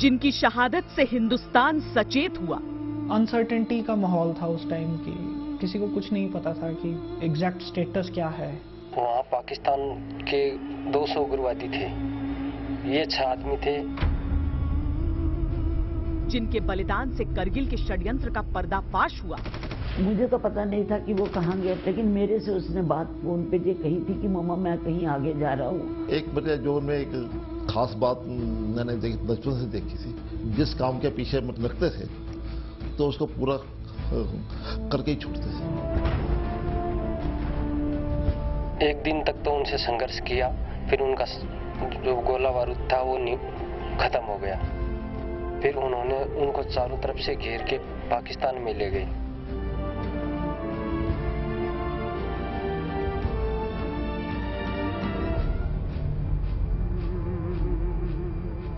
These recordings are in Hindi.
जिनकी शहादत से हिंदुस्तान सचेत हुआ। अनसर्टेनिटी का माहौल था उस टाइम की, किसी को कुछ नहीं पता था कि एग्जैक्ट स्टेटस क्या है। वहाँ पाकिस्तान के 200 उग्रवादी थे, ये 6 आदमी थे। जिनके बलिदान से करगिल के षड्यंत्र का पर्दाफाश हुआ। मुझे तो पता नहीं था कि वो कहाँ गए, लेकिन मेरे से उसने बात फोन पे ये कही थी कि मम्मा मैं कहीं आगे जा रहा हूँ। एक मेरे जो में एक खास बात मैंने बचपन से देखी थी, जिस काम के पीछे लगते थे तो उसको पूरा करके ही छोड़ते थे। एक दिन तक तो उनसे संघर्ष किया, फिर उनका जो गोला बारूद था वो खत्म हो गया। फिर उन्होंने उनको चारों तरफ से घेर के पाकिस्तान में ले गए।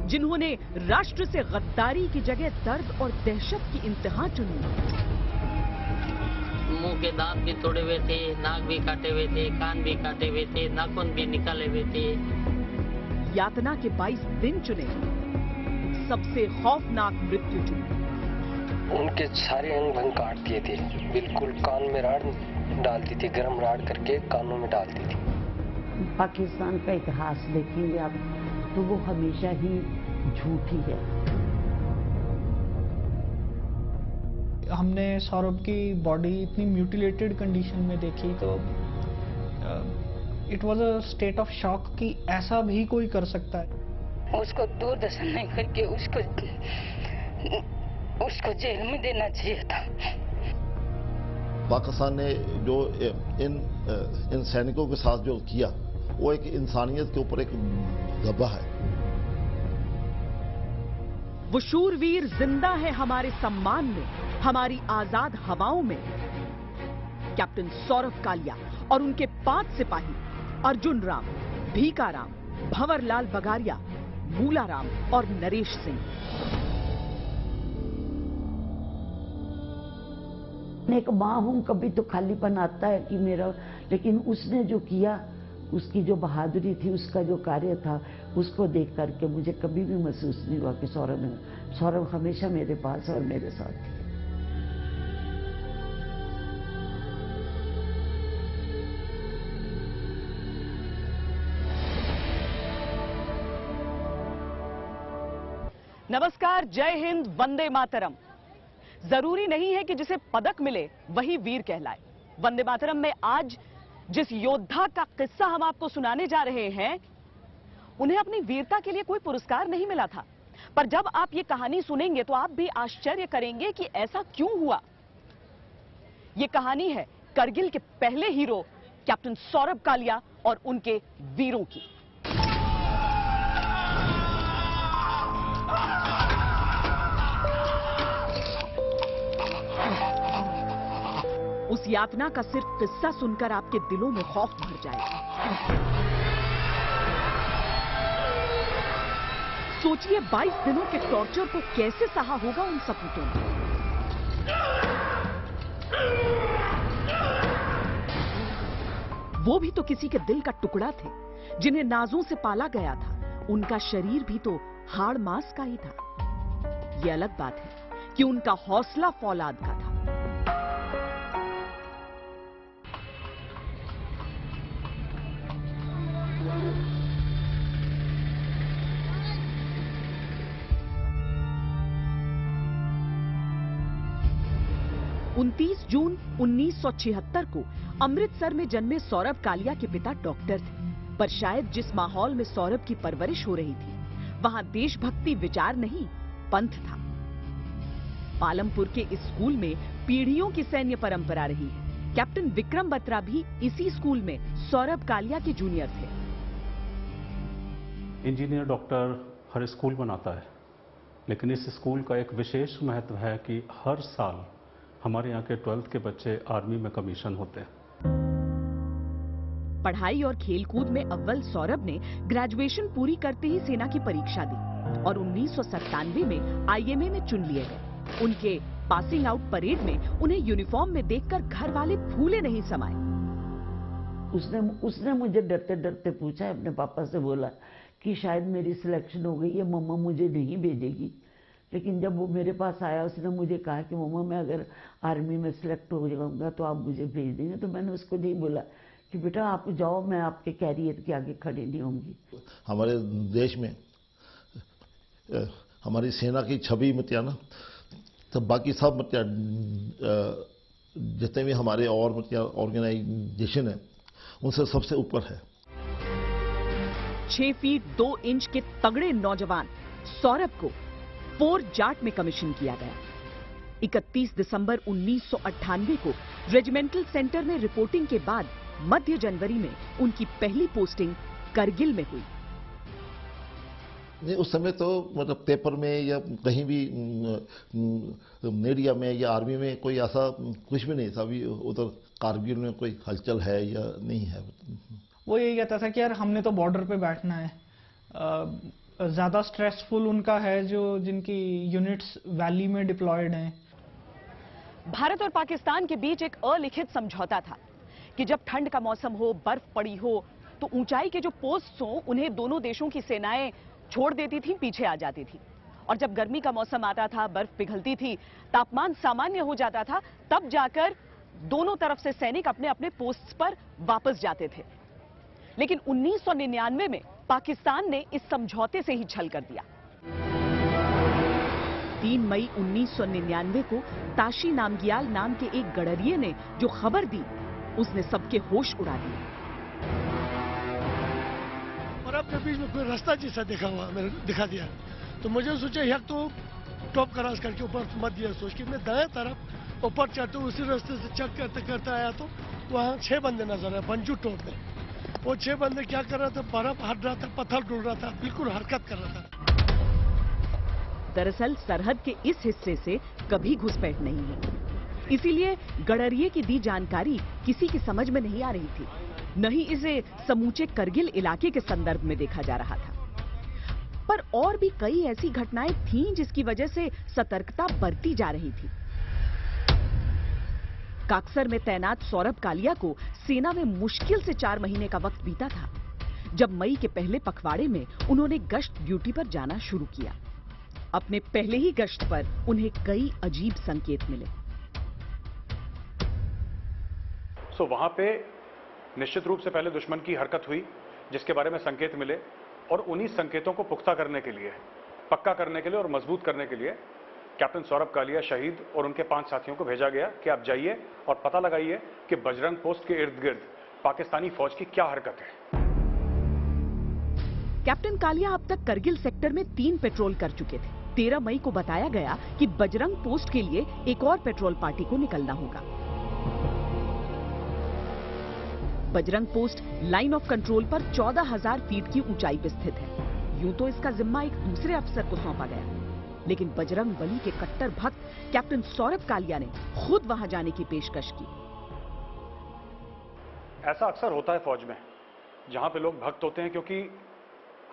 जिन्होंने राष्ट्र से गद्दारी की जगह दर्द और दहशत की इंतहा चुनी। मुंह के दांत भी तोड़े हुए थे, नाक भी काटे हुए थे, कान भी काटे हुए थे, नाखून भी निकाले हुए थे। यातना के 22 दिन चुने, सबसे खौफनाक मृत्यु चुनी। उनके सारे अंग भंग काट दिए थे, बिल्कुल कान में राड़ डालती थी, गर्म राड़ करके कानों में डालती थी। पाकिस्तान का इतिहास देखेंगे आप तो वो हमेशा ही झूठी है। हमने सौरभ की बॉडी इतनी म्यूटिलेटेड कंडीशन में देखी तो it was a state of shock कि ऐसा भी कोई कर सकता है। उसको दूरदर्शन नहीं करके उसको जेल में देना चाहिए था। पाकिस्तान ने जो इन सैनिकों के साथ जो किया वो एक इंसानियत के ऊपर एक धब्बा है। वो शूरवीर जिंदा है हमारे सम्मान में, हमारी आजाद हवाओं में। कैप्टन सौरभ कालिया और उनके 5 सिपाही अर्जुन राम, भीका राम, भंवर लाल बगारिया, मूला राम और नरेश सिंह। एक माँ हूं, कभी तो खालीपन आता है कि मेरा, लेकिन उसने जो किया, उसकी जो बहादुरी थी, उसका जो कार्य था, उसको देख करके मुझे कभी भी महसूस नहीं हुआ कि सौरभ हमेशा मेरे पास और मेरे साथ थी। नमस्कार, जय हिंद, वंदे मातरम। जरूरी नहीं है कि जिसे पदक मिले वही वीर कहलाए। वंदे मातरम में आज जिस योद्धा का किस्सा हम आपको सुनाने जा रहे हैं, उन्हें अपनी वीरता के लिए कोई पुरस्कार नहीं मिला था, पर जब आप ये कहानी सुनेंगे तो आप भी आश्चर्य करेंगे कि ऐसा क्यों हुआ। ये कहानी है करगिल के पहले हीरो कैप्टन सौरभ कालिया और उनके वीरों की। उस यातना का सिर्फ किस्सा सुनकर आपके दिलों में खौफ भर जाएगा। सोचिए 22 दिनों के टॉर्चर को कैसे सहा होगा उन सपूतों ने। वो भी तो किसी के दिल का टुकड़ा थे, जिन्हें नाजों से पाला गया था। उनका शरीर भी तो हाड़ मांस का ही था। ये अलग बात है कि उनका हौसला फौलाद का था। जून 1976 को अमृतसर में जन्मे सौरभ कालिया के पिता डॉक्टर थे, पर शायद जिस माहौल में सौरभ की परवरिश हो रही थी, वहां देशभक्ति विचार नहीं, पंथ था। पालमपुर के इस स्कूल में पीढ़ियों की सैन्य परंपरा रही है। कैप्टन विक्रम बत्रा भी इसी स्कूल में सौरभ कालिया के जूनियर थे। इंजीनियर डॉक्टर हर स्कूल बनाता है, लेकिन इस स्कूल का एक विशेष महत्व है कि हर साल हमारे यहाँ के 12th के बच्चे आर्मी में कमीशन होते हैं। पढ़ाई और खेलकूद में अव्वल सौरभ ने ग्रेजुएशन पूरी करते ही सेना की परीक्षा दी और 1997 में आईएमए में चुन लिए गए। उनके पासिंग आउट परेड में उन्हें यूनिफॉर्म में देखकर घर वाले फूले नहीं समाये। उसने मुझे डरते डरते पूछा, अपने पापा से बोला कि शायद मेरी सिलेक्शन हो गई है, मम्मा मुझे नहीं भेजेगी। लेकिन जब वो मेरे पास आया, उसने मुझे कहा कि मम्मा मैं अगर आर्मी में सिलेक्ट हो जाऊंगा तो आप मुझे भेज देंगे। तो मैंने उसको नहीं बोला कि बेटा आप जाओ, मैं आपके कैरियर के आगे खड़ी नहीं होंगी। हमारे देश में हमारी सेना की छवि मतिया ना, तो बाकी सब मतिया जितने भी हमारे और मतिया ऑर्गेनाइजेशन है उनसे सबसे ऊपर है। 6 फीट 2 इंच के तगड़े नौजवान सौरभ को फोर जाट में कमीशन किया गया। 31 दिसंबर 1998 को रेजिमेंटल सेंटर में रिपोर्टिंग के बाद मध्य जनवरी में उनकी पहली पोस्टिंग करगिल में हुई। उस समय तो मतलब पेपर में या कहीं भी मीडिया में या आर्मी में कोई ऐसा कुछ भी नहीं था अभी उधर कारगिल में कोई हलचल है या नहीं है। वो यही कहता था कि यार हमने तो बॉर्डर पे बैठना है। ज़्यादा स्ट्रेसफुल उनका है जो जिनकी यूनिट्स वैली में डिप्लॉयड हैं। भारत और पाकिस्तान के बीच एक अलिखित समझौता था कि जब ठंड का मौसम हो, बर्फ पड़ी हो, तो ऊंचाई के जो पोस्ट हों उन्हें दोनों देशों की सेनाएं छोड़ देती थी, पीछे आ जाती थी। और जब गर्मी का मौसम आता था, बर्फ पिघलती थी, तापमान सामान्य हो जाता था, तब जाकर दोनों तरफ से सैनिक अपने अपने पोस्ट्स पर वापस जाते थे। लेकिन 1999 में पाकिस्तान ने इस समझौते से ही छल कर दिया। 3 मई 1999 को ताशी नामग्याल नाम के एक गडरिये ने जो खबर दी, उसने सबके होश उड़ा दिए। और अपने बीच में कोई रास्ता जैसा दिखा दिया, तो मुझे सोचा यह तो टॉप क्रॉस करके ऊपर मत दिया, सोच के मैं दाएं तरफ ऊपर चढ़ते उसी रास्ते से चेक करते करते आया, तो वहाँ 6 बंदे नजर आए बंजू टॉप में। वो 6 बंदे क्या कर रहा था, बर्फ हट रहा था, पत्थर डुल रहा था, बिल्कुल हरकत कर रहा था। दरअसल सरहद के इस हिस्से से कभी घुसपैठ नहीं है, इसीलिए गडरिये की दी जानकारी किसी की समझ में नहीं आ रही थी, न ही इसे समूचे करगिल इलाके के संदर्भ में देखा जा रहा था। पर और भी कई ऐसी घटनाएं थीं जिसकी वजह से सतर्कता बरती जा रही थी। काक्सर में तैनात सौरभ कालिया को सेना में मुश्किल से 4 महीने का वक्त बीता था जब मई के पहले पखवाड़े में उन्होंने गश्त ड्यूटी पर जाना शुरू किया। अपने पहले ही गश्त पर उन्हें कई अजीब संकेत मिले। वहां पे निश्चित रूप से पहले दुश्मन की हरकत हुई जिसके बारे में संकेत मिले, और उन्हीं संकेतों को पुख्ता करने के लिए, पक्का करने के लिए और मजबूत करने के लिए कैप्टन सौरभ कालिया शहीद और उनके 5 साथियों को भेजा गया कि आप जाइए और पता लगाइए कि बजरंग पोस्ट के इर्द गिर्द पाकिस्तानी फौज की क्या हरकत है। कैप्टन कालिया अब तक करगिल सेक्टर में 3 पेट्रोल कर चुके थे। 13 मई को बताया गया कि बजरंग पोस्ट के लिए एक और पेट्रोल पार्टी को निकलना होगा। Bajrang post line of control पर 14,000 फीट की ऊंचाई पर स्थित है। यूं तो इसका जिम्मा एक दूसरे अफसर को सौंपा गया, लेकिन बजरंग बली के कट्टर भक्त कैप्टन सौरभ कालिया ने खुद वहां जाने की पेशकश की। ऐसा अक्सर होता है फौज में, जहां पे लोग भक्त होते हैं, क्योंकि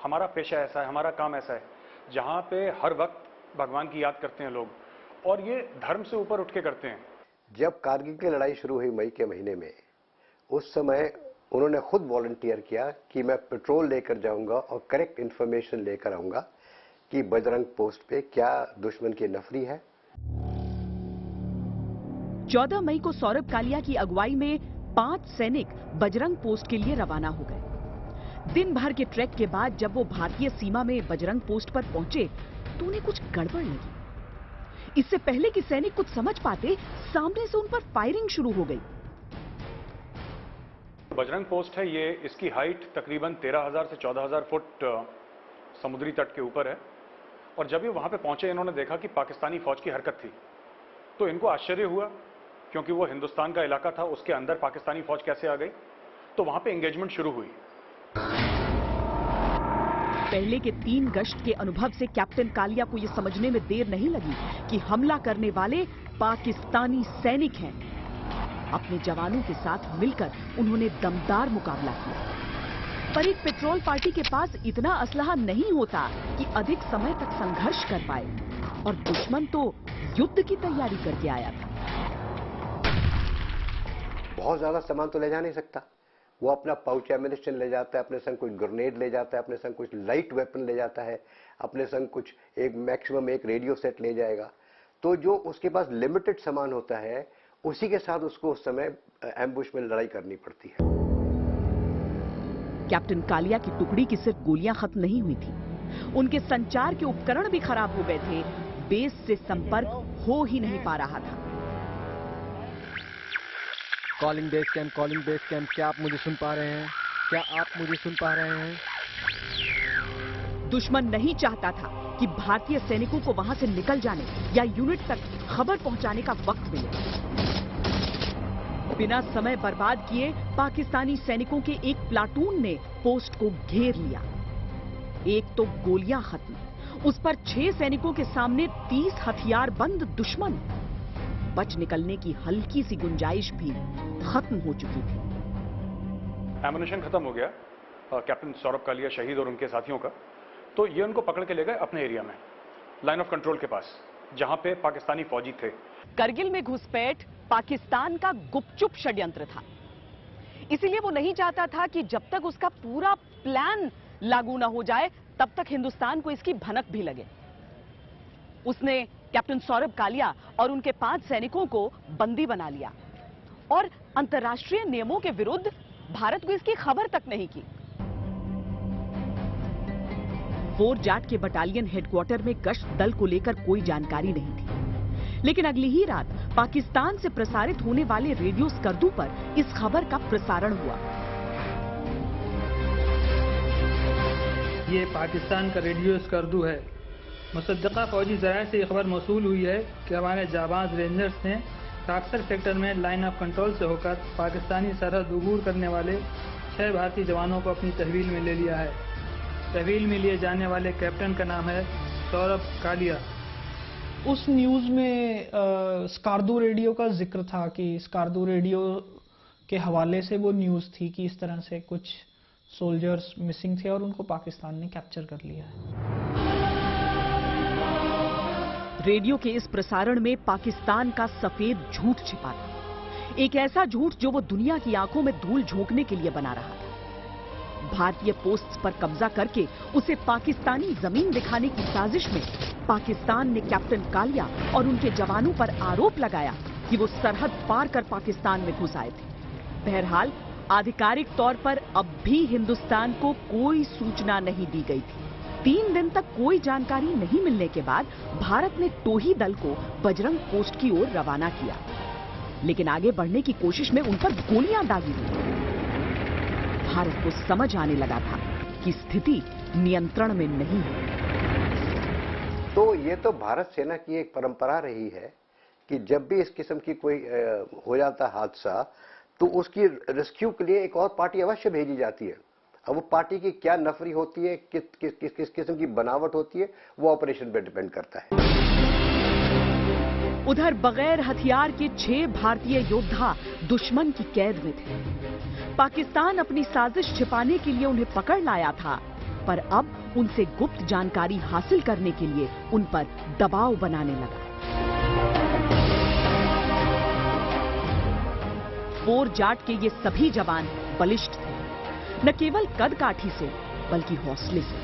हमारा पेशा ऐसा है, हमारा काम ऐसा है, जहां पे हर वक्त भगवान की याद करते हैं लोग, और ये धर्म से ऊपर उठ के करते हैं। जब कारगिल की लड़ाई शुरू हुई मई के महीने में, उस समय उन्होंने खुद वॉलंटियर किया कि मैं पेट्रोल लेकर जाऊंगा और करेक्ट इंफॉर्मेशन लेकर आऊंगा कि बजरंग पोस्ट पे क्या दुश्मन की नफरी है। 14 मई को सौरभ कालिया की अगुवाई में 5 सैनिक बजरंग पोस्ट के लिए रवाना हो गए। दिन भर के ट्रैक के बाद जब वो भारतीय सीमा में बजरंग पोस्ट पर पहुंचे तो उन्हें कुछ गड़बड़ लगी। इससे पहले कि सैनिक कुछ समझ पाते, सामने से उन पर फायरिंग शुरू हो गई। बजरंग पोस्ट है ये, इसकी हाइट तकरीबन 13,000 से 14,000 फुट समुद्री तट के ऊपर है, और जब ये वहां पे पहुंचे इन्होंने देखा कि पाकिस्तानी फौज की हरकत थी, तो इनको आश्चर्य हुआ, क्योंकि वो हिंदुस्तान का इलाका था, उसके अंदर पाकिस्तानी फौज कैसे आ गई। तो वहां पे एंगेजमेंट शुरू हुई। पहले के 3 गश्त के अनुभव से कैप्टन कालिया को यह समझने में देर नहीं लगी कि हमला करने वाले पाकिस्तानी सैनिक हैं। अपने जवानों के साथ मिलकर उन्होंने दमदार मुकाबला किया, पर एक पेट्रोल पार्टी के पास इतना असलहा नहीं होता कि अधिक समय तक संघर्ष कर पाए, और दुश्मन तो युद्ध की तैयारी करके आया था। बहुत ज्यादा सामान तो ले जा नहीं सकता, वो अपना पाउच एमिनेशन ले जाता है, अपने संग कुछ ग्रेनेड ले जाता है, अपने संग कुछ लाइट वेपन ले जाता है, अपने संग कुछ एक मैक्सिमम एक रेडियो सेट ले जाएगा। तो जो उसके पास लिमिटेड सामान होता है उसी के साथ उसको उस समय एम्बुश में लड़ाई करनी पड़ती है। कैप्टन कालिया की टुकड़ी की सिर्फ गोलियां खत्म नहीं हुई थी, उनके संचार के उपकरण भी खराब हो गए थे। बेस से संपर्क हो ही नहीं पा रहा था। कॉलिंग बेस कैंप, क्या आप मुझे सुन पा रहे हैं? क्या आप मुझे सुन पा रहे हैं? दुश्मन नहीं चाहता था कि भारतीय सैनिकों को वहां से निकल जाने या यूनिट तक खबर पहुंचाने का वक्त मिले। बिना समय बर्बाद किए पाकिस्तानी सैनिकों के एक प्लाटून ने पोस्ट को घेर लिया। एक तो गोलियां खत्म, उस पर 6 सैनिकों के सामने 30 हथियार बंद दुश्मन। बच निकलने की हल्की सी गुंजाइश भी खत्म हो चुकी थी। एमुनिशन खत्म हो गया कैप्टन सौरभ कालिया शहीद और उनके साथियों का। तो ये उनको पकड़ के ले गए अपने एरिया में, लाइन ऑफ कंट्रोल के पास, जहां पे पाकिस्तानी फौजी थे। करगिल में घुसपैठ पाकिस्तान का गुपचुप षड्यंत्र था। इसीलिए वो नहीं चाहता था कि जब तक उसका पूरा प्लान लागू ना हो जाए तब तक हिंदुस्तान को इसकी भनक भी लगे। उसने कैप्टन सौरभ कालिया और उनके 5 सैनिकों को बंदी बना लिया और अंतर्राष्ट्रीय नियमों के विरुद्ध भारत को इसकी खबर तक नहीं की। फोर जाट के बटालियन हेडक्वार्टर में गश्त दल को लेकर कोई जानकारी नहीं थी, लेकिन अगली ही रात पाकिस्तान से प्रसारित होने वाले रेडियो स्कर्दू पर इस खबर का प्रसारण हुआ। ये पाकिस्तान का रेडियो स्कर्दू है। मुसद्दक़ा फौजी ज़राए से ये खबर मौसूल हुई है कि हमारे जाबाज रेंजर्स ने काक्सर सेक्टर में लाइन ऑफ कंट्रोल से होकर पाकिस्तानी सरहद अबूर करने वाले 6 भारतीय जवानों को अपनी तहवील में ले लिया है। तहवील में लिए जाने वाले कैप्टन का नाम है सौरभ कालिया। उस न्यूज़ में स्कार्दू रेडियो का जिक्र था कि स्कार्दू रेडियो के हवाले से वो न्यूज़ थी कि इस तरह से कुछ सोल्जर्स मिसिंग थे और उनको पाकिस्तान ने कैप्चर कर लिया है। रेडियो के इस प्रसारण में पाकिस्तान का सफेद झूठ छिपा था, एक ऐसा झूठ जो वो दुनिया की आंखों में धूल झोंकने के लिए बना रहा था। भारतीय पोस्ट्स पर कब्जा करके उसे पाकिस्तानी जमीन दिखाने की साजिश में पाकिस्तान ने कैप्टन कालिया और उनके जवानों पर आरोप लगाया कि वो सरहद पार कर पाकिस्तान में घुस आए थे। बहरहाल आधिकारिक तौर पर अब भी हिंदुस्तान को कोई सूचना नहीं दी गई थी। 3 दिन तक कोई जानकारी नहीं मिलने के बाद भारत ने टोही दल को बजरंग पोस्ट की ओर रवाना किया, लेकिन आगे बढ़ने की कोशिश में उन पर गोलियां दागी हुई। भारत को समझ आने लगा था कि स्थिति नियंत्रण में नहीं है। तो ये तो भारत सेना की एक परंपरा रही है कि जब भी इस किस्म की कोई हो जाता हादसा तो उसकी रेस्क्यू के लिए एक और पार्टी अवश्य भेजी जाती है। अब वो पार्टी की क्या नफरी होती है, किस किस्म की बनावट होती है, वो ऑपरेशन पे डिपेंड करता है। उधर बगैर हथियार के 6 भारतीय योद्धा दुश्मन की कैद में थे। पाकिस्तान अपनी साजिश छिपाने के लिए उन्हें पकड़ लाया था, पर अब उनसे गुप्त जानकारी हासिल करने के लिए उन पर दबाव बनाने लगा। फोर जाट के ये सभी जवान बलिष्ठ थे, न केवल कद काठी से बल्कि हौसले से।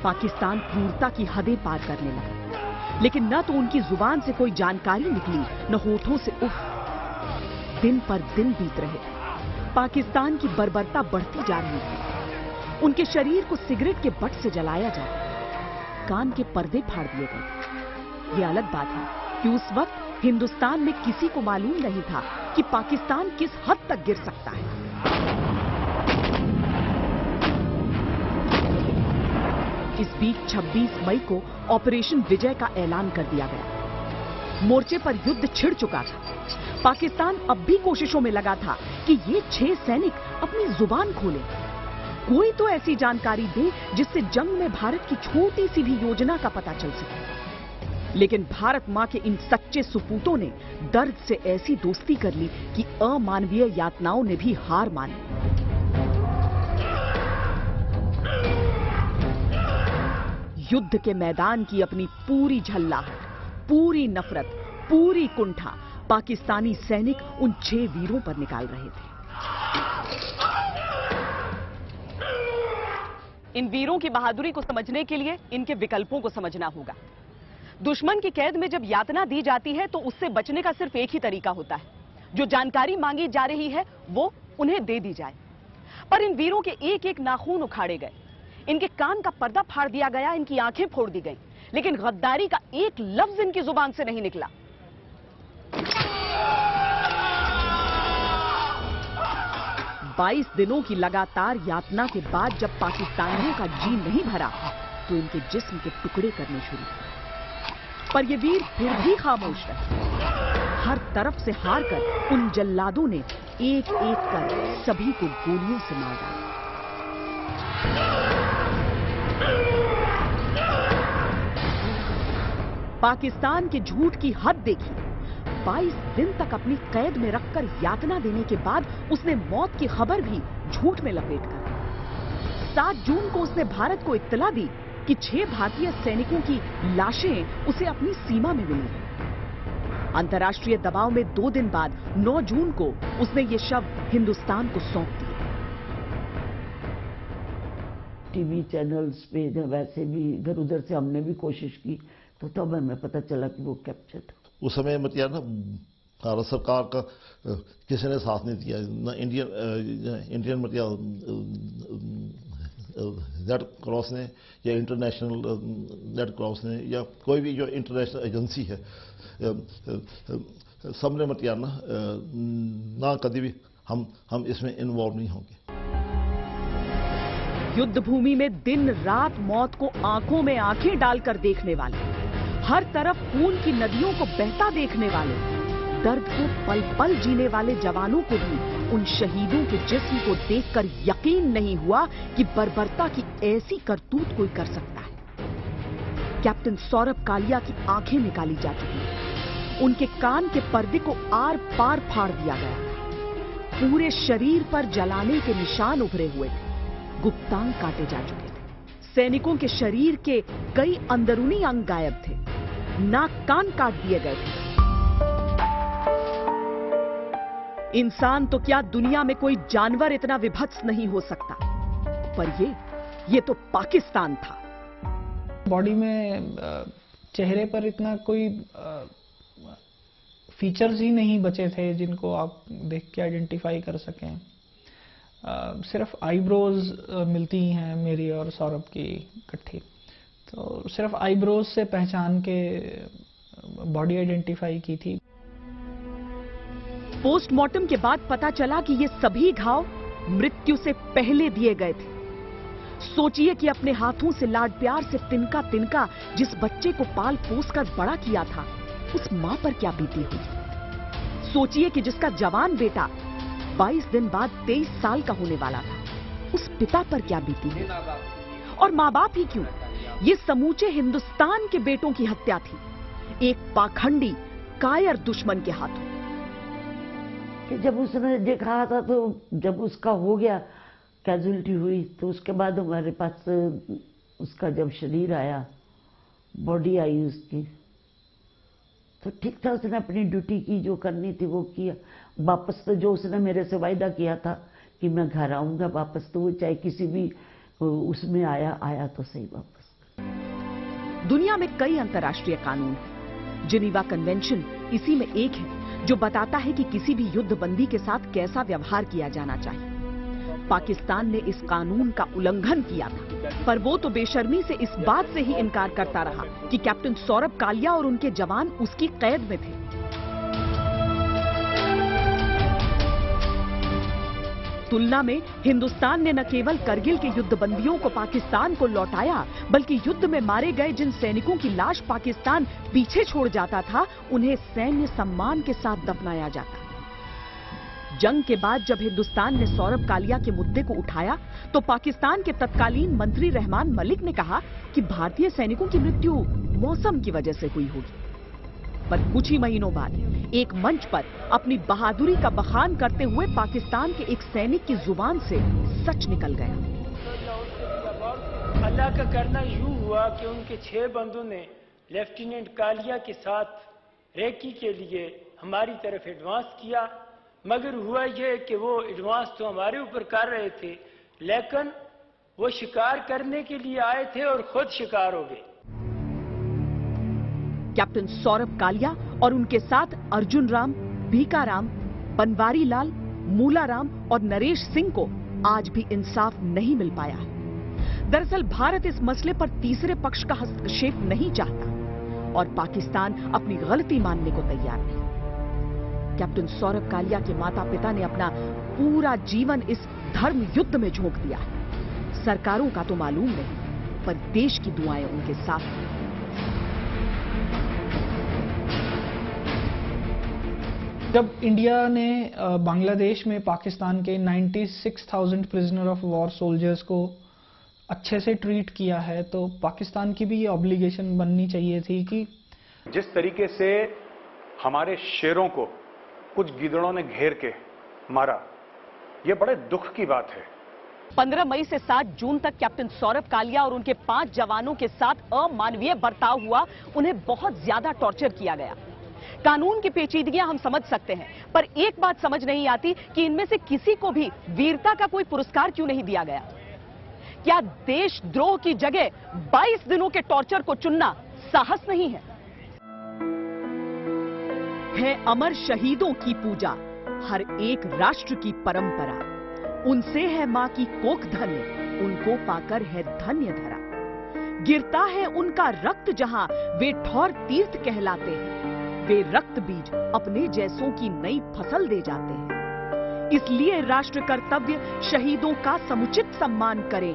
पाकिस्तान क्रूरता की हदें पार करने लगा, लेकिन न तो उनकी जुबान से कोई जानकारी निकली, न होठों से उफ। दिन पर दिन बीत रहे, पाकिस्तान की बर्बरता बढ़ती जा रही थी। उनके शरीर को सिगरेट के बट से जलाया जाता, कान के पर्दे फाड़ दिए गए। ये अलग बात है कि उस वक्त हिंदुस्तान में किसी को मालूम नहीं था कि पाकिस्तान किस हद तक गिर सकता है। इस बीच 26 मई को ऑपरेशन विजय का ऐलान कर दिया गया। मोर्चे पर युद्ध छिड़ चुका था। पाकिस्तान अब भी कोशिशों में लगा था कि ये 6 सैनिक अपनी जुबान खोलें, कोई तो ऐसी जानकारी दे जिससे जंग में भारत की छोटी सी भी योजना का पता चल सके। लेकिन भारत मां के इन सच्चे सुपूतों ने दर्द से ऐसी दोस्ती कर ली कि अमानवीय यातनाओं ने भी हार मानी। युद्ध के मैदान की अपनी पूरी झल्लाहट, पूरी नफरत, पूरी कुंठा पाकिस्तानी सैनिक उन 6 वीरों पर निकाल रहे थे। इन वीरों की बहादुरी को समझने के लिए इनके विकल्पों को समझना होगा। दुश्मन की कैद में जब यातना दी जाती है तो उससे बचने का सिर्फ एक ही तरीका होता है, जो जानकारी मांगी जा रही है वो उन्हें दे दी जाए। पर इन वीरों के एक एक नाखून उखाड़े गए, इनके कान का पर्दा फाड़ दिया गया, इनकी आंखें फोड़ दी गईं, लेकिन गद्दारी का एक लफ्ज इनकी जुबान से नहीं निकला। 22 दिनों की लगातार यातना के बाद जब पाकिस्तानियों का जी नहीं भरा तो इनके जिस्म के टुकड़े करने शुरू हुए। पर ये वीर फिर भी खामोश रहे। हर तरफ से हार कर उन जल्लादों ने एक एक कर सभी को गोलियों से मार डाला। पाकिस्तान के झूठ की हद देखी। 22 दिन तक अपनी कैद में रखकर यातना देने के बाद उसने मौत की खबर भी झूठ में लपेटकर 7 जून को उसने भारत को इत्तला दी कि 6 भारतीय सैनिकों की लाशें उसे अपनी सीमा में मिली। अंतर्राष्ट्रीय दबाव में 2 दिन बाद 9 जून को उसने ये शव हिंदुस्तान को सौंप दिए। टीवी चैनल्स पे वैसे भी इधर उधर से हमने भी कोशिश की तो तब हमें पता चला कि वो कैप्चर था। उस समय मतलब ना भारत सरकार का किसी ने साथ नहीं दिया, ना इंडियन मतलब रेड क्रॉस ने या इंटरनेशनल रेड क्रॉस ने या कोई भी जो इंटरनेशनल एजेंसी है, सबने मतलब ना कभी भी हम इसमें इन्वॉल्व नहीं होंगे। युद्ध भूमि में दिन रात मौत को आंखों में आंखें डालकर देखने वाले, हर तरफ खून की नदियों को बहता देखने वाले, दर्द को पल पल जीने वाले जवानों को भी उन शहीदों के जिस्म को देखकर यकीन नहीं हुआ कि बर्बरता की ऐसी करतूत कोई कर सकता है। कैप्टन सौरभ कालिया की आंखें निकाली जा चुकी हैं, उनके कान के पर्दे को आर पार फाड़ दिया गया, पूरे शरीर पर जलाने के निशान उभरे हुए थे, गुप्तांग काटे जा चुके थे, सैनिकों के शरीर के कई अंदरूनी अंग गायब थे, नाक कान काट दिए गए थे। इंसान तो क्या दुनिया में कोई जानवर इतना विभत्स नहीं हो सकता, पर ये तो पाकिस्तान था। बॉडी में चेहरे पर इतना कोई फीचर्स ही नहीं बचे थे जिनको आप देख के आइडेंटिफाई कर सकें। सिर्फ आईब्रोज मिलती हैं मेरी और सौरभ की इकट्ठी, तो सिर्फ आईब्रोज से पहचान के बॉडी आइडेंटिफाई की थी। पोस्टमार्टम के बाद पता चला कि ये सभी घाव मृत्यु से पहले दिए गए थे। सोचिए कि अपने हाथों से लाड प्यार से तिनका तिनका जिस बच्चे को पाल पोस कर बड़ा किया था, उस मां पर क्या बीती हुई। सोचिए कि जिसका जवान बेटा 22 दिन बाद 23 साल का होने वाला था, उस पिता पर क्या बीती हुई। और मां बाप ही क्यों, ये समूचे हिंदुस्तान के बेटों की हत्या थी, एक पाखंडी कायर दुश्मन के हाथों। कि जब उसने देखा था तो जब उसका हो गया, कैजुअलिटी हुई, तो उसके बाद हमारे पास उसका जब शरीर आया, बॉडी आई उसकी, तो ठीक था, उसने अपनी ड्यूटी की, जो करनी थी वो किया। वापस तो जो उसने मेरे से वायदा किया था कि मैं घर आऊंगा वापस, तो वो चाहे किसी भी उसमें आया तो सही वापस। दुनिया में कई अंतर्राष्ट्रीय कानून हैं, जिनीवा कन्वेंशन इसी में एक है जो बताता है कि किसी भी युद्ध बंदी के साथ कैसा व्यवहार किया जाना चाहिए। पाकिस्तान ने इस कानून का उल्लंघन किया था, पर वो तो बेशर्मी से इस बात से ही इनकार करता रहा कि कैप्टन सौरभ कालिया और उनके जवान उसकी कैद में थे। तुलना में हिंदुस्तान ने न केवल करगिल के युद्धबंदियों को पाकिस्तान को लौटाया, बल्कि युद्ध में मारे गए जिन सैनिकों की लाश पाकिस्तान पीछे छोड़ जाता था, उन्हें सैन्य सम्मान के साथ दफनाया जाता। जंग के बाद जब हिंदुस्तान ने सौरभ कालिया के मुद्दे को उठाया, तो पाकिस्तान के तत्कालीन मंत्री रहमान मलिक ने कहा कि भारतीय सैनिकों की मृत्यु मौसम की वजह से हुई होगी। पर कुछ ही महीनों बाद एक मंच पर अपनी बहादुरी का बखान करते हुए पाकिस्तान के एक सैनिक की जुबान से सच निकल गया। अल्लाह का करना यूं हुआ कि उनके 6 बंदों ने लेफ्टिनेंट कालिया के साथ रेकी के लिए हमारी तरफ एडवांस किया, मगर हुआ यह कि वो एडवांस तो हमारे ऊपर कर रहे थे, लेकिन वो शिकार करने के लिए आए थे और खुद शिकार हो गए। कैप्टन सौरभ कालिया और उनके साथ अर्जुन राम, भीकाराम, बनवारी लाल, मूलाराम और नरेश सिंह को आज भी इंसाफ नहीं मिल पाया है। दरअसल भारत इस मसले पर तीसरे पक्ष का हस्तक्षेप नहीं चाहता और पाकिस्तान अपनी गलती मानने को तैयार नहीं। कैप्टन सौरभ कालिया के माता पिता ने अपना पूरा जीवन इस धर्म युद्ध में झोंक दिया है। सरकारों का तो मालूम नहीं, पर देश की दुआएं उनके साथ हैं। जब इंडिया ने बांग्लादेश में पाकिस्तान के 96,000 प्रिजनर ऑफ वॉर सोल्जर्स को अच्छे से ट्रीट किया है, तो पाकिस्तान की भी ये ऑब्लिगेशन बननी चाहिए थी कि जिस तरीके से हमारे शेरों को कुछ गीदड़ों ने घेर के मारा, ये बड़े दुख की बात है। 15 मई से 7 जून तक कैप्टन सौरभ कालिया और उनके 5 जवानों के साथ अमानवीय बर्ताव हुआ। उन्हें बहुत ज्यादा टॉर्चर किया गया। कानून की पेचीदगियां हम समझ सकते हैं, पर एक बात समझ नहीं आती कि इनमें से किसी को भी वीरता का कोई पुरस्कार क्यों नहीं दिया गया। क्या देशद्रोह की जगह 22 दिनों के टॉर्चर को चुनना साहस नहीं है? अमर शहीदों की पूजा हर एक राष्ट्र की परंपरा। उनसे है मां की कोख धन्य, उनको पाकर है धन्य धरा। गिरता है उनका रक्त जहां, वे ठौर तीर्थ कहलाते हैं। वे रक्त बीज अपने जैसों की नई फसल दे जाते हैं। इसलिए राष्ट्र कर्तव्य शहीदों का समुचित सम्मान करे।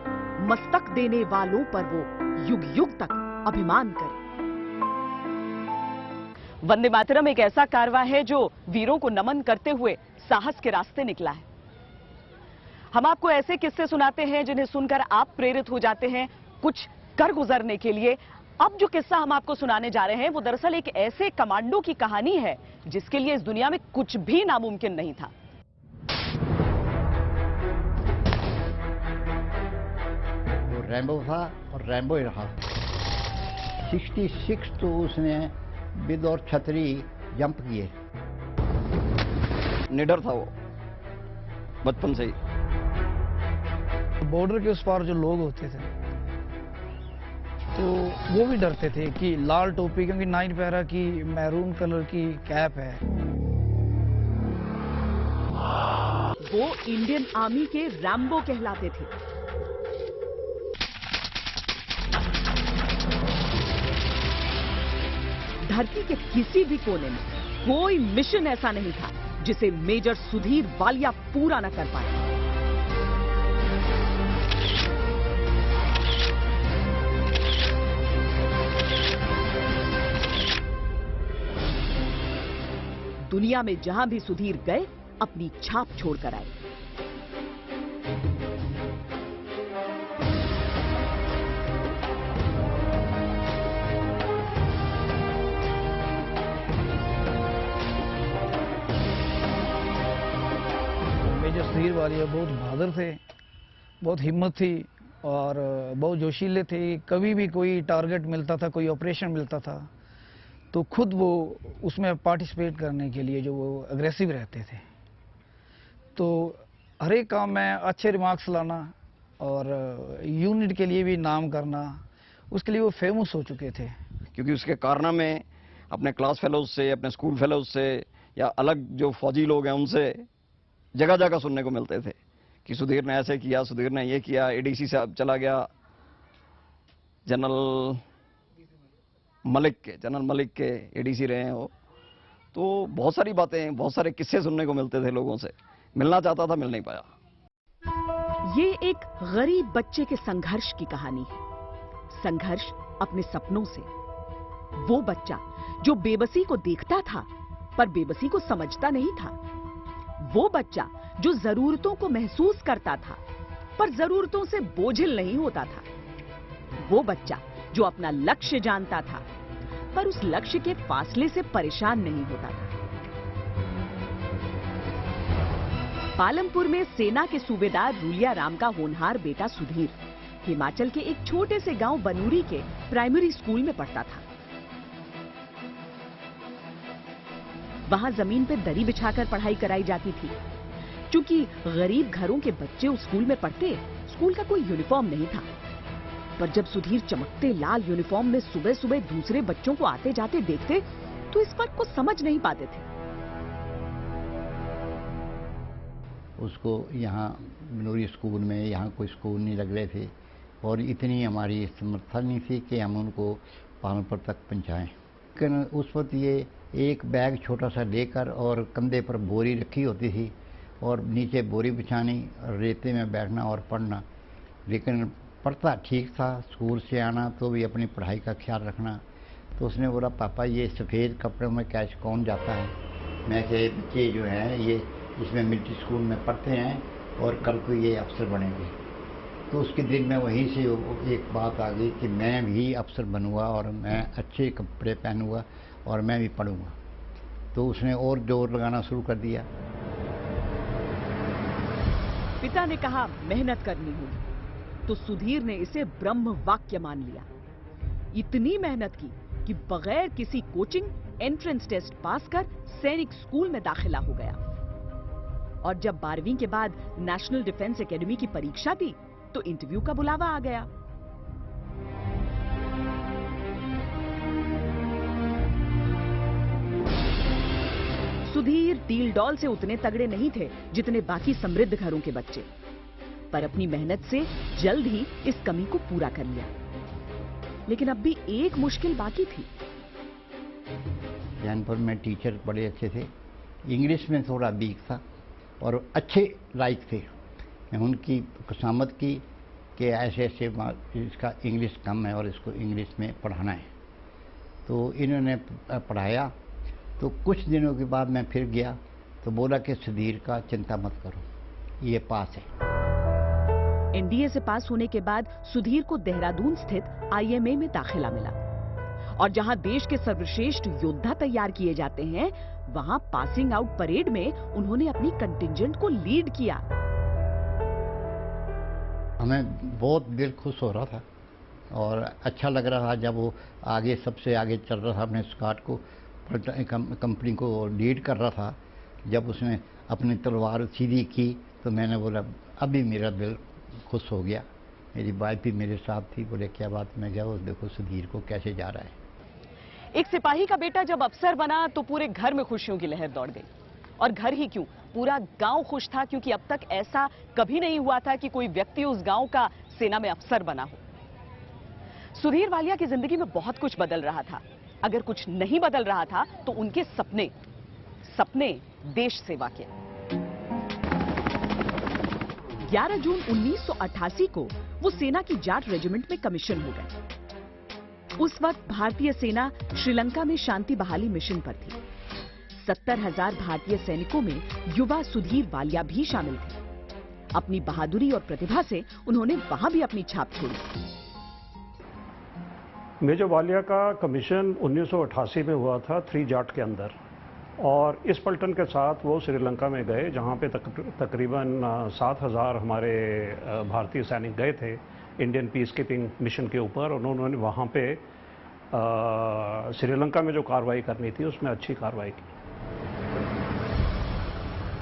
मस्तक देने वालों पर वो युग युग तक अभिमान करे। वंदे मातरम एक ऐसा कारवा है जो वीरों को नमन करते हुए साहस के रास्ते निकला है। हम आपको ऐसे किस्से सुनाते हैं जिन्हें सुनकर आप प्रेरित हो जाते हैं कुछ कर गुजरने के लिए। अब जो किस्सा हम आपको सुनाने जा रहे हैं वो दरअसल एक ऐसे कमांडो की कहानी है जिसके लिए इस दुनिया में कुछ भी नामुमकिन नहीं था। वो रैम्बो था और रैम्बो ही रहा। 66 तो उसने विद और छतरी जंप किए। निडर था वो बचपन से ही। बॉर्डर के उस पार जो लोग होते थे तो वो भी डरते थे कि लाल टोपी, क्योंकि 9 पैरा की मैरून कलर की कैप है। वो इंडियन आर्मी के रैम्बो कहलाते थे। धरती के किसी भी कोने में कोई मिशन ऐसा नहीं था जिसे मेजर सुधीर वालिया पूरा न कर पाए। दुनिया में जहां भी सुधीर गए अपनी छाप छोड़कर आए। मेजर सुधीर वालिया बहुत बहादुर थे, बहुत हिम्मत थी और बहुत जोशीले थे। कभी भी कोई टारगेट मिलता था, कोई ऑपरेशन मिलता था तो खुद वो उसमें पार्टिसिपेट करने के लिए जो वो अग्रेसिव रहते थे। तो हर एक काम में अच्छे रिमार्क्स लाना और यूनिट के लिए भी नाम करना, उसके लिए वो फेमस हो चुके थे। क्योंकि उसके कारनामे अपने क्लास फेलोज से, अपने स्कूल फेलोज से या अलग जो फौजी लोग हैं उनसे जगह जगह सुनने को मिलते थे कि सुधीर ने ऐसे किया, सुधीर ने ये किया, एडीसी से चला गया जनरल मलिक के एडीसी रहे हैं वो। तो बहुत सारी बातें, बहुत सारे किस्से सुनने को मिलते थे लोगों से। मिलना चाहता था, मिल नहीं पाया। ये एक गरीब बच्चे के संघर्ष की कहानी है। संघर्ष अपने सपनों से। वो बच्चा जो बेबसी को देखता था पर बेबसी को समझता नहीं था। वो बच्चा जो जरूरतों को महसूस करता था पर जरूरतों से बोझिल नहीं होता था। वो बच्चा जो अपना लक्ष्य जानता था पर उस लक्ष्य के फासले से परेशान नहीं होता था। पालमपुर में सेना के सूबेदार रूलिया राम का होनहार बेटा सुधीर हिमाचल के एक छोटे से गांव बनूरी के प्राइमरी स्कूल में पढ़ता था। वहां जमीन पे दरी बिछाकर पढ़ाई कराई जाती थी। क्योंकि गरीब घरों के बच्चे उस स्कूल में पढ़ते, स्कूल का कोई यूनिफॉर्म नहीं था। पर जब सुधीर चमकते लाल यूनिफॉर्म में सुबह सुबह दूसरे बच्चों को आते जाते देखते तो इस फर्क को समझ नहीं पाते थे। उसको यहाँ मनोरी स्कूल में यहाँ कोई स्कूल नहीं लग रहे थे और इतनी हमारी समर्था नहीं थी कि हम उनको पालनपुर तक पहुँचाएँ। लेकिन उस वक्त ये एक बैग छोटा सा लेकर और कंधे पर बोरी रखी होती थी और नीचे बोरी बिछानी, रेते में बैठना और पढ़ना। लेकिन पढ़ता ठीक था, स्कूल से आना तो भी अपनी पढ़ाई का ख्याल रखना। तो उसने बोला, पापा ये सफ़ेद कपड़ों में कैसे कौन जाता है? मैं कहे बच्चे जो हैं ये इसमें मिलिट्री स्कूल में पढ़ते हैं और कल को ये अफसर बनेंगे। तो उसके दिल में वहीं से एक बात आ गई कि मैं भी अफसर बनूंगा और मैं अच्छे कपड़े पहनूंगा और मैं भी पढ़ूंगा। तो उसने और जोर लगाना शुरू कर दिया। पिता ने कहा मेहनत करनी होगी तो सुधीर ने इसे ब्रह्म वाक्य मान लिया। इतनी मेहनत की कि बगैर किसी कोचिंग एंट्रेंस टेस्ट पास कर सैनिक स्कूल में दाखिला हो गया। और जब 12वीं के बाद नेशनल डिफेंस एकेडमी की परीक्षा दी तो इंटरव्यू का बुलावा आ गया। सुधीर डील डॉल से उतने तगड़े नहीं थे जितने बाकी समृद्ध घरों के बच्चे, पर अपनी मेहनत से जल्द ही इस कमी को पूरा कर लिया। लेकिन अब भी एक मुश्किल बाकी थी। जैनपुर में टीचर बड़े अच्छे थे, इंग्लिश में थोड़ा वीक था और अच्छे लायक थे। उनकी खुशामद की कि ऐसे ऐसे इसका इंग्लिश कम है और इसको इंग्लिश में पढ़ाना है। तो इन्होंने पढ़ाया। तो कुछ दिनों के बाद मैं फिर गया तो बोला कि सुधीर का चिंता मत करो, ये पास है। एनडीए से पास होने के बाद सुधीर को देहरादून स्थित आईएमए में दाखिला मिला और जहां देश के सर्वश्रेष्ठ योद्धा तैयार किए जाते हैं, वहां पासिंग आउट परेड में उन्होंने अपनी कंटिंजेंट को लीड किया। हमें बहुत दिल खुश हो रहा था और अच्छा लग रहा था जब वो आगे सबसे आगे चल रहा था, अपने स्क्वाड को कंपनी को लीड कर रहा था। जब उसने अपनी तलवार सीधी की तो मैंने बोला अभी मेरा दिल खुश हो गया। मेरी वाइफ भी मेरे साथ थी। बोले क्या बात? मैं जाओ देखो सुधीर को कैसे जा रहा है। एक सिपाही का बेटा जब अफसर बना तो पूरे घर में खुशियों की लहर दौड़ गई। और घर ही क्यों, पूरा गांव खुश था, क्योंकि अब तक ऐसा कभी नहीं हुआ था कि कोई व्यक्ति उस गांव का सेना में अफसर बना हो। सुधीर वालिया की जिंदगी में बहुत कुछ बदल रहा था। अगर कुछ नहीं बदल रहा था तो उनके सपने देश सेवा के। 11 जून 1988 को वो सेना की जाट रेजिमेंट में कमीशन हो गए। उस वक्त भारतीय सेना श्रीलंका में शांति बहाली मिशन पर थी। 70,000 भारतीय सैनिकों में युवा सुधीर वालिया भी शामिल थे। अपनी बहादुरी और प्रतिभा से उन्होंने वहां भी अपनी छाप छोड़ी। मेजर वालिया का कमीशन 1988 में हुआ था 3 जाट के अंदर और इस पलटन के साथ वो श्रीलंका में गए जहां पे तकरीबन 7,000 हमारे भारतीय सैनिक गए थे इंडियन पीस कीपिंग मिशन के ऊपर। उन्होंने वहां पे श्रीलंका में जो कार्रवाई करनी थी उसमें अच्छी कार्रवाई की।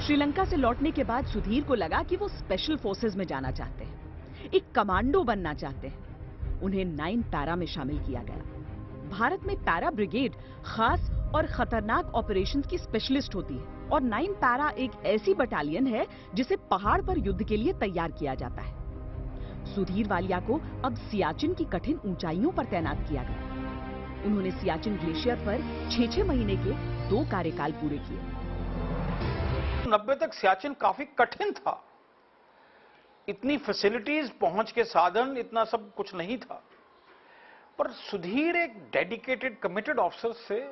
श्रीलंका से लौटने के बाद सुधीर को लगा कि वो स्पेशल फोर्सेस में जाना चाहते हैं, एक कमांडो बनना चाहते हैं। उन्हें 9 पैरा में शामिल किया गया। भारत में पैरा ब्रिगेड खास और खतरनाक ऑपरेशंस की स्पेशलिस्ट होती है और 9 पैरा एक ऐसी बटालियन है जिसे पहाड़ पर युद्ध के लिए तैयार किया जाता है। सुधीर वालिया को अब सियाचिन की कठिन ऊंचाइयों पर तैनात किया गया। उन्होंने सियाचिन ग्लेशियर पर 6-6 महीने के 2 कार्यकाल पूरे किए। 90 तक सियाचिन काफी कठिन था, इतनी फैसिलिटीज, पहुंच के साधन, इतना सब कुछ नहीं था। पर सुधीर एक डेडिकेटेड कमिटेड ऑफिसर से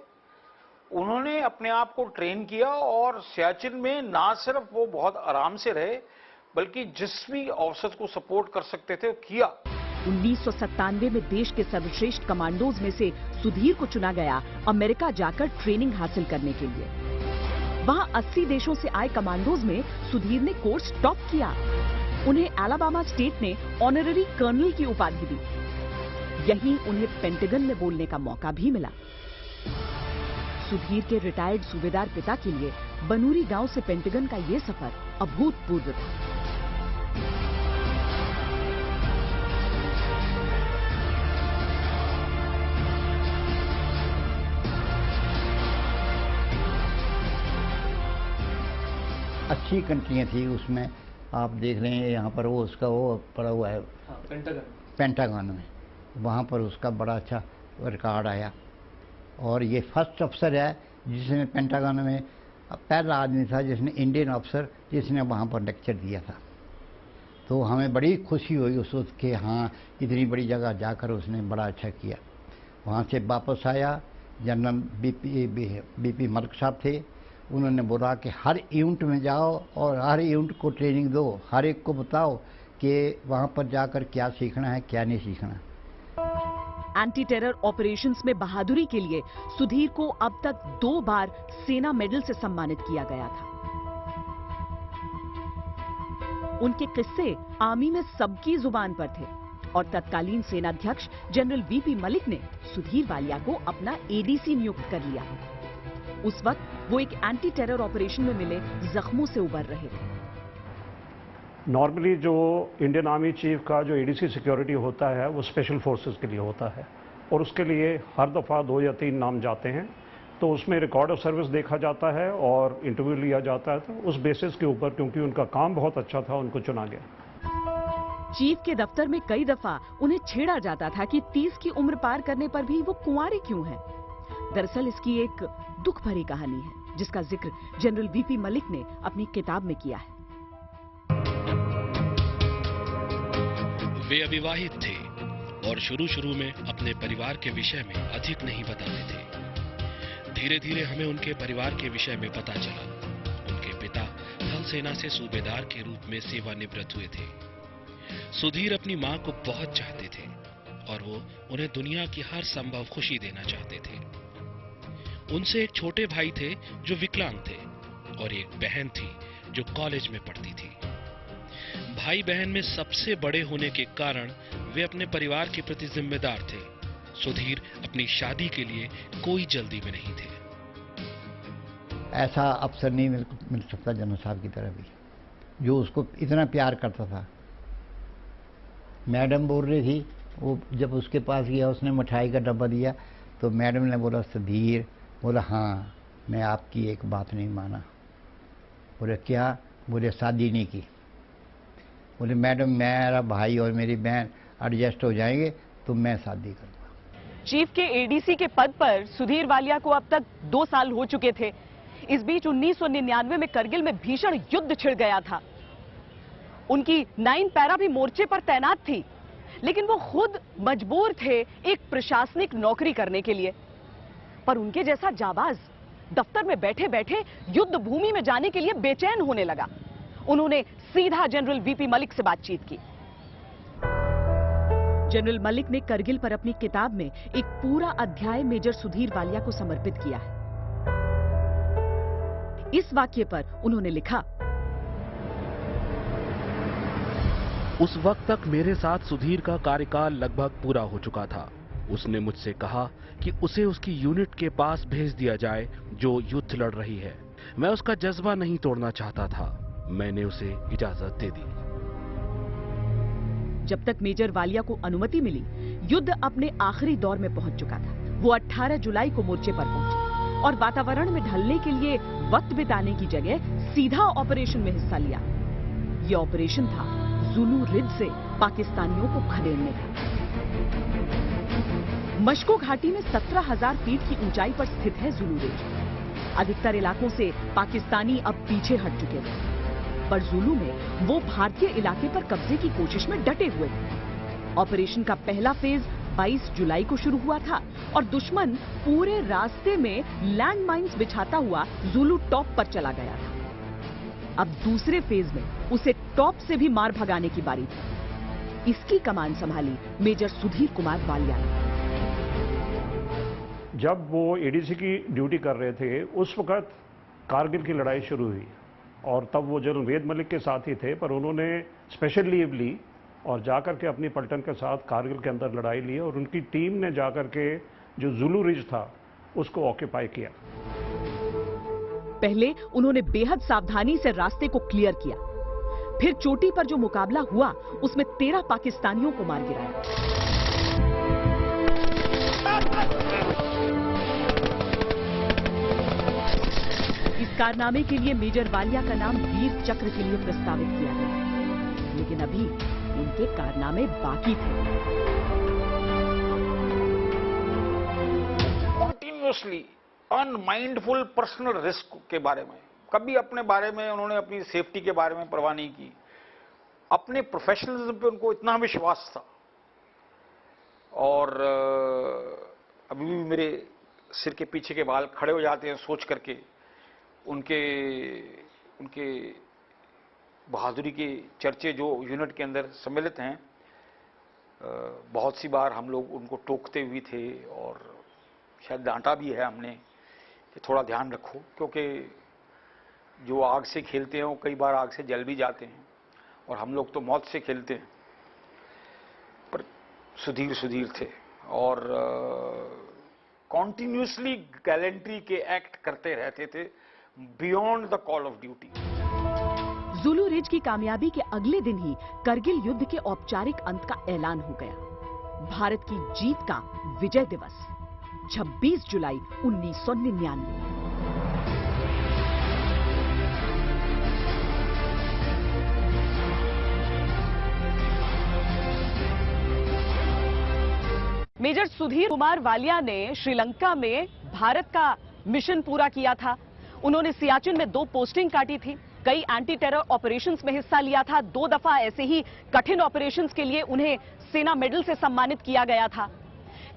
उन्होंने अपने आप को ट्रेन किया और सियाचिन में ना सिर्फ वो बहुत आराम से रहे बल्कि जिस भी ऑफिसर्स को सपोर्ट कर सकते थे वो किया। 1997 में देश के सर्वश्रेष्ठ कमांडोज में से सुधीर को चुना गया अमेरिका जाकर ट्रेनिंग हासिल करने के लिए। वहां 80 देशों से आए कमांडोज में सुधीर ने कोर्स टॉप किया। उन्हें अलाबामा स्टेट ने ऑनररी कर्नल की उपाधि दी। यहीं उन्हें पेंटागन में बोलने का मौका भी मिला। सुधीर के रिटायर्ड सूबेदार पिता के लिए बनूरी गांव से पेंटागन का ये सफर अभूतपूर्व था। अच्छी कंट्रियाँ थी, उसमें आप देख रहे हैं यहाँ पर वो उसका वो पड़ा हुआ है पेंटागन में, वहाँ पर उसका बड़ा अच्छा रिकॉर्ड आया। और ये फर्स्ट अफसर है जिसने पेंटागन में, पहला आदमी था जिसने इंडियन अफसर जिसने वहाँ पर लेक्चर दिया था। तो हमें बड़ी खुशी हुई उस वक्त कि हाँ इतनी बड़ी जगह जाकर उसने बड़ा अच्छा किया। वहाँ से वापस आया, जनरल बीपी मलिक साहब थे, उन्होंने बोला कि हर इवेंट में जाओ और हर इवेंट को ट्रेनिंग दो, हर एक को बताओ कि वहाँ पर जाकर क्या सीखना है क्या नहीं सीखना। एंटी टेरर ऑपरेशंस में बहादुरी के लिए सुधीर को अब तक 2 बार सेना मेडल से सम्मानित किया गया था। उनके किस्से आर्मी में सबकी जुबान पर थे और तत्कालीन सेनाध्यक्ष जनरल वीपी मलिक ने सुधीर वालिया को अपना एडीसी नियुक्त कर लिया। उस वक्त वो एक एंटी टेरर ऑपरेशन में मिले जख्मों से उबर रहे थे। नॉर्मली जो इंडियन आर्मी चीफ का जो एडीसी सिक्योरिटी होता है वो स्पेशल फोर्सेस के लिए होता है और उसके लिए हर दफ़ा 2 या 3 नाम जाते हैं। तो उसमें रिकॉर्ड ऑफ सर्विस देखा जाता है और इंटरव्यू लिया जाता है। तो उस बेसिस के ऊपर क्योंकि उनका काम बहुत अच्छा था उनको चुना गया। चीफ के दफ्तर में कई दफा उन्हें छेड़ा जाता था कि 30 की उम्र पार करने पर भी वो कुंवारे क्यों हैं। दरअसल इसकी एक दुख भरी कहानी है जिसका जिक्र जनरल वीपी मलिक ने अपनी किताब में किया है। वे अविवाहित थे और शुरू में अपने परिवार के विषय में अधिक नहीं बताते थे। धीरे धीरे हमें उनके परिवार के विषय में पता चला। उनके पिता थल सेना से सूबेदार के रूप में सेवानिवृत्त हुए थे। सुधीर अपनी मां को बहुत चाहते थे और वो उन्हें दुनिया की हर संभव खुशी देना चाहते थे। उनसे एक छोटे भाई थे जो विकलांग थे और एक बहन थी जो कॉलेज में पढ़ती थी। भाई बहन में सबसे बड़े होने के कारण वे अपने परिवार के प्रति जिम्मेदार थे। सुधीर अपनी शादी के लिए कोई जल्दी में नहीं थे। ऐसा अफसर नहीं मिल सकता जनरल साहब की तरह भी, जो उसको इतना प्यार करता था। मैडम बोल रही थी, वो जब उसके पास गया उसने मिठाई का डब्बा दिया तो मैडम ने बोला सुधीर, बोला हाँ मैं आपकी एक बात नहीं माना। बोले क्या? बोले शादी नहीं की। बोले मैडम मेरा भाई और मेरी बहन एडजस्ट हो जाएंगे तो मैं शादी करूंगा। चीफ के एडीसी के पद पर सुधीर वालिया को अब तक 2 साल हो चुके थे। इस बीच 1999 में करगिल में भीषण युद्ध छिड़ गया था। उनकी 9 पैरा भी मोर्चे पर तैनात थी, लेकिन वो खुद मजबूर थे एक प्रशासनिक नौकरी करने के लिए। पर उनके जैसा जाबाज दफ्तर में बैठे बैठे युद्ध भूमि में जाने के लिए बेचैन होने लगा। उन्होंने सीधा जनरल वीपी मलिक से बातचीत की। जनरल मलिक ने करगिल पर अपनी किताब में एक पूरा अध्याय मेजर सुधीर वालिया को समर्पित किया है। इस वाक्य पर उन्होंने लिखा, उस वक्त तक मेरे साथ सुधीर का कार्यकाल लगभग पूरा हो चुका था। उसने मुझसे कहा कि उसे उसकी यूनिट के पास भेज दिया जाए जो युद्ध लड़ रही है। मैं उसका जज्बा नहीं तोड़ना चाहता था। मैंने उसे इजाजत दे दी। जब तक मेजर वालिया को अनुमति मिली, युद्ध अपने आखिरी दौर में पहुंच चुका था। वो 18 जुलाई को मोर्चे पर पहुंचे और वातावरण में ढलने के लिए वक्त बिताने की जगह सीधा ऑपरेशन में हिस्सा लिया। ये ऑपरेशन था जुलू रिज से पाकिस्तानियों को खदेड़ने का। मशको घाटी में 17,000 फीट की ऊंचाई पर स्थित है जुलू रिज। अधिकतर इलाकों से पाकिस्तानी अब पीछे हट चुके थे, पर जुलू में वो भारतीय इलाके पर कब्जे की कोशिश में डटे हुए थे। ऑपरेशन का पहला फेज 22 जुलाई को शुरू हुआ था और दुश्मन पूरे रास्ते में लैंड माइन्स बिछाता हुआ जुलू टॉप पर चला गया था। अब दूसरे फेज में उसे टॉप से भी मार भगाने की बारी थी। इसकी कमान संभाली मेजर सुधीर कुमार वालिया ने। जब वो एडीसी की ड्यूटी कर रहे थे उस वक्त कारगिल की लड़ाई शुरू हुई और तब वो जनरल वेद मलिक के साथ ही थे, पर उन्होंने स्पेशल लीव ली और जाकर के अपनी पलटन के साथ कारगिल के अंदर लड़ाई ली और उनकी टीम ने जाकर के जो जुलू रिज था उसको ऑक्यूपाई किया। पहले उन्होंने बेहद सावधानी से रास्ते को क्लियर किया, फिर चोटी पर जो मुकाबला हुआ उसमें 13 पाकिस्तानियों को मार गिराया। कारनामे के लिए मेजर वालिया का नाम वीर चक्र के लिए प्रस्तावित किया गया, लेकिन अभी उनके कारनामे बाकी थे। कंटिन्यूअसली अनमाइंडफुल पर्सनल रिस्क के बारे में, कभी अपने बारे में उन्होंने अपनी सेफ्टी के बारे में परवाह नहीं की। अपने प्रोफेशनलिज्म पे उनको इतना विश्वास था। और अभी भी मेरे सिर के पीछे के बाल खड़े हो जाते हैं सोच करके उनके बहादुरी के चर्चे जो यूनिट के अंदर सम्मिलित हैं। बहुत सी बार हम लोग उनको टोकते भी थे और शायद डांटा भी है हमने कि थोड़ा ध्यान रखो, क्योंकि जो आग से खेलते हैं वो कई बार आग से जल भी जाते हैं और हम लोग तो मौत से खेलते हैं। पर सुधीर थे और कॉन्टिन्यूसली गैलेंट्री के एक्ट करते रहते थे beyond the call of duty. Zulu Ridge की कामयाबी के अगले दिन ही करगिल युद्ध के औपचारिक अंत का ऐलान हो गया। भारत की जीत का विजय दिवस 26 जुलाई 1999। मेजर सुधीर कुमार वालिया ने श्रीलंका में भारत का मिशन पूरा किया था। उन्होंने सियाचिन में 2 पोस्टिंग काटी थी, कई एंटी टेरर ऑपरेशंस में हिस्सा लिया था। 2 दफा ऐसे ही कठिन ऑपरेशंस के लिए उन्हें सेना मेडल से सम्मानित किया गया था।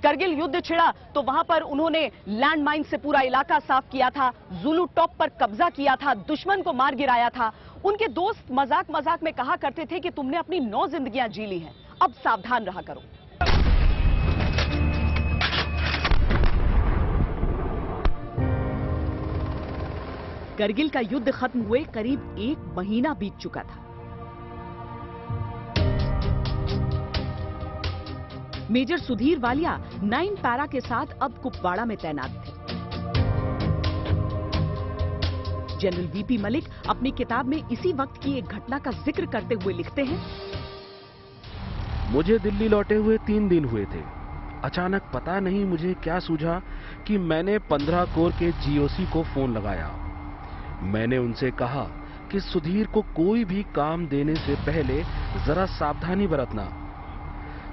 करगिल युद्ध छिड़ा तो वहां पर उन्होंने लैंडमाइन से पूरा इलाका साफ किया था, जुलू टॉप पर कब्जा किया था, दुश्मन को मार गिराया था। उनके दोस्त मजाक में कहा करते थे कि तुमने अपनी 9 जिंदगियां जी ली हैं, अब सावधान रहा करो। करगिल का युद्ध खत्म हुए करीब 1 महीना बीत चुका था। मेजर सुधीर वालिया 9 पैरा के साथ अब कुपवाड़ा में तैनात थे। जनरल वीपी मलिक अपनी किताब में इसी वक्त की एक घटना का जिक्र करते हुए लिखते हैं, मुझे दिल्ली लौटे हुए 3 दिन हुए थे। अचानक पता नहीं मुझे क्या सूझा कि मैंने 15 कोर के जीओसी को फोन लगाया। मैंने उनसे कहा कि सुधीर को कोई भी काम देने से पहले जरा सावधानी बरतना।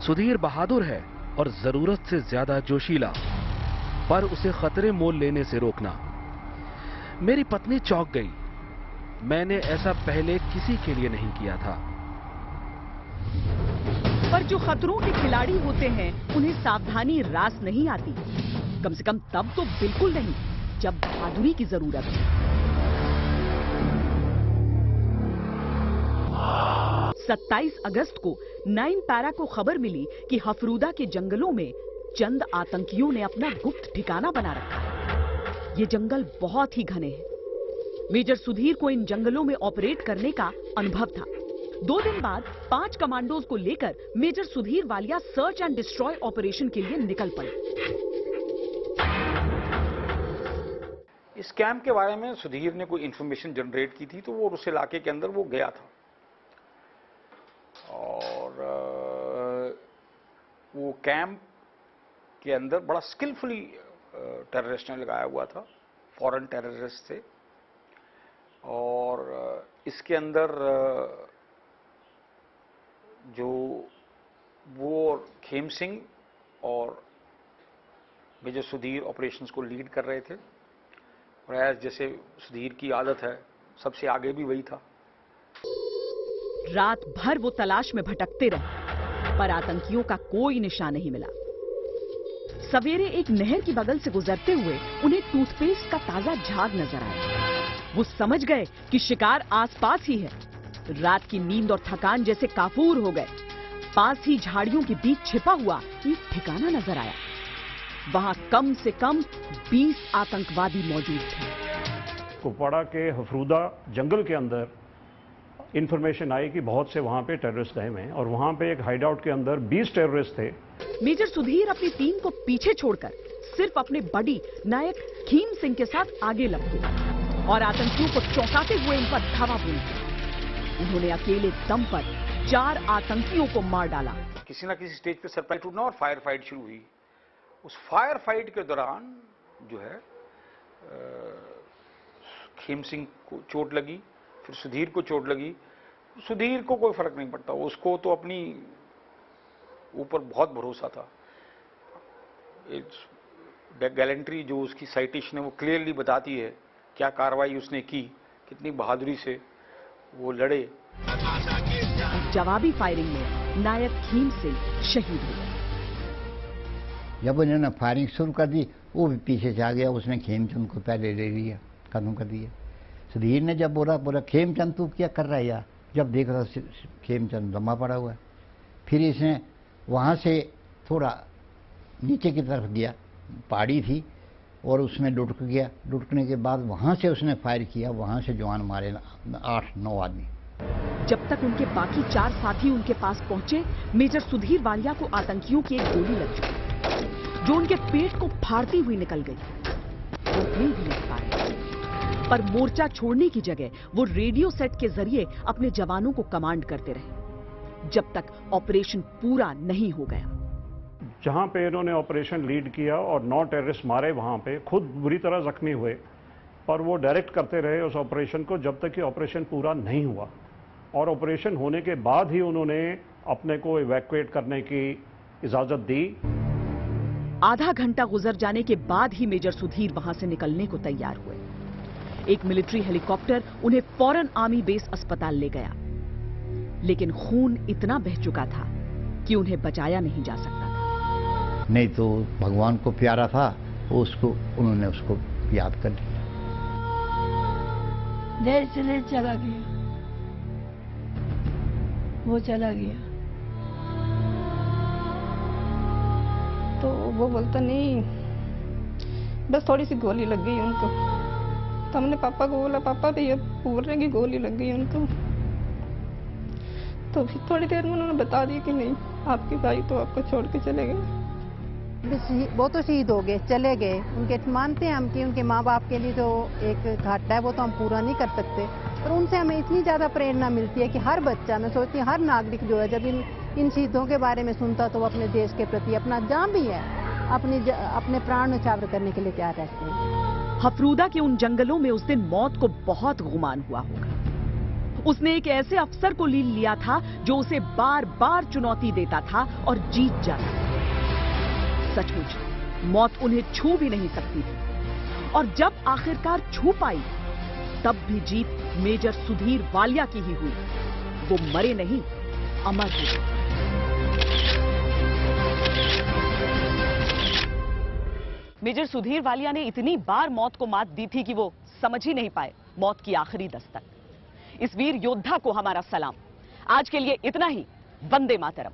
सुधीर बहादुर है और जरूरत से ज्यादा जोशीला, पर उसे खतरे मोल लेने से रोकना। मेरी पत्नी चौंक गई। मैंने ऐसा पहले किसी के लिए नहीं किया था। पर जो खतरों के खिलाड़ी होते हैं उन्हें सावधानी रास नहीं आती, कम से कम तब तो बिल्कुल नहीं जब बहादुरी की जरूरत है। 27 अगस्त को 9 पैरा को खबर मिली कि हफरूदा के जंगलों में चंद आतंकियों ने अपना गुप्त ठिकाना बना रखा है। ये जंगल बहुत ही घने हैं। मेजर सुधीर को इन जंगलों में ऑपरेट करने का अनुभव था। 2 दिन बाद 5 कमांडोज को लेकर major Sudhir Walia search and destroy operation के लिए निकल पड़े। इस कैंप के बारे में सुधीर ने कोई इंफॉर्मेशन जनरेट की थी, तो वो उस इलाके के अंदर वो गया था और वो कैंप के अंदर बड़ा स्किलफुली टेररिस्ट ने लगाया हुआ था, फॉरेन टेररिस्ट थे। और इसके अंदर जो वो खेम सिंह और मेजर सुधीर ऑपरेशंस को लीड कर रहे थे और ऐसे जैसे सुधीर की आदत है सबसे आगे भी वही था। रात भर वो तलाश में भटकते रहे, पर आतंकियों का कोई निशान नहीं मिला। सवेरे एक नहर की बगल से गुजरते हुए उन्हें टूथपेस्ट का ताजा झाग नजर आया। वो समझ गए कि शिकार आसपास ही है। रात की नींद और थकान जैसे काफूर हो गए। पास ही झाड़ियों के बीच छिपा हुआ एक ठिकाना नजर आया। वहां कम से कम 20 आतंकवादी मौजूद थे। कुपवाड़ा के हफरूदा जंगल के अंदर इंफॉर्मेशन आई कि बहुत से वहां पे टेररिस्ट गए हैं और वहां पे एक हाइडआउट के अंदर 20 टेररिस्ट थे। मेजर सुधीर अपनी टीम को पीछे छोड़कर सिर्फ अपने बड़ी नायक खीम सिंह के साथ आगे लपके और आतंकियों को चौंकाते हुए इन पर धावा बोला। उन्होंने अकेले दम पर 4 आतंकियों को मार डाला। किसी ना किसी स्टेज पे सरप्राइज टूटना और फायर फाइट शुरू हुई। उस फायर फाइट के दौरान जो है खेम सिंह को चोट लगी, फिर सुधीर को चोट लगी। सुधीर को कोई फर्क नहीं पड़ता, उसको तो अपनी ऊपर बहुत भरोसा था। गैलेंट्री जो उसकी साइटेशन है वो क्लियरली बताती है क्या कार्रवाई उसने की, कितनी बहादुरी से वो लड़े। जवाबी फायरिंग में नायक खेम सिंह शहीद हुए। जब उन्होंने फायरिंग शुरू कर दी वो भी पीछे से आ गया, उसने खेमचंद को पहले ले लिया, खत्म कर दिया। सुधीर ने जब बोला खेमचंद तू क्या कर रहा है यार, जब देख रहा खेमचंद लम्बा पड़ा हुआ है। फिर इसने वहाँ से थोड़ा नीचे की तरफ गया, पहाड़ी थी, और उसमें लुढ़क गया। लुढ़कने के बाद वहाँ से उसने फायर किया, वहाँ से जवान मारे 8-9 आदमी। जब तक उनके बाकी 4 साथी उनके पास पहुंचे, मेजर सुधीर वालिया को आतंकियों की एक गोली लग चुकी जो उनके पेट को फाड़ती हुई निकल गई। वो हिल भी नहीं पाए, पर मोर्चा छोड़ने की जगह वो रेडियो सेट के जरिए अपने जवानों को कमांड करते रहे जब तक ऑपरेशन पूरा नहीं हो गया। जहां पे इन्होंने ऑपरेशन लीड किया और 9 टेररिस्ट मारे, वहां पे खुद बुरी तरह जख्मी हुए, पर वो डायरेक्ट करते रहे उस ऑपरेशन को जब तक कि ऑपरेशन पूरा नहीं हुआ। और ऑपरेशन होने के बाद ही उन्होंने अपने को इवैक्यूएट करने की इजाजत दी। आधा घंटा गुजर जाने के बाद ही मेजर सुधीर वहां से निकलने को तैयार हुए। एक मिलिट्री हेलीकॉप्टर उन्हें फौरन आर्मी बेस अस्पताल ले गया, लेकिन खून इतना बह चुका था कि उन्हें बचाया नहीं जा सकता था। नहीं तो भगवान को प्यारा था, उन्होंने उसको याद कर लिया। देर से देर चला गया, वो चला गया तो वो बोलता नहीं, बस थोड़ी सी गोली लग गई उनको। तो हमने पापा को बोला, पापा तो ये बोल रहे हैं कि गोली लग गई उनको। तो फिर थोड़ी देर में उन्होंने बता दिया कि नहीं, आपके भाई तो आपको छोड़ के चले गए। वो तो शहीद हो गए, चले गए। उनके मानते हैं हम कि उनके माँ बाप के लिए जो एक घाटा है वो तो हम पूरा नहीं कर सकते, पर उनसे हमें इतनी ज़्यादा प्रेरणा मिलती है कि हर बच्चा, मैं सोचती हूँ हर नागरिक जो है जब इन शहीदों के बारे में सुनता तो वो अपने देश के प्रति अपना जहाँ भी है अपने प्राण न्यौछावर करने के लिए तैयार रहते हैं। हफरूदा के उन जंगलों में उस दिन मौत को बहुत गुमान हुआ होगा। उसने एक ऐसे अफसर को लील लिया था जो उसे बार बार चुनौती देता था और जीत जाता था। सचमुच मौत उन्हें छू भी नहीं सकती थी, और जब आखिरकार छू पाई तब भी जीत मेजर सुधीर वालिया की ही हुई। वो मरे नहीं, अमर हो गए। मेजर सुधीर वालिया ने इतनी बार मौत को मात दी थी कि वो समझ ही नहीं पाए मौत की आखिरी दस्तक। इस वीर योद्धा को हमारा सलाम। आज के लिए इतना ही। वंदे मातरम।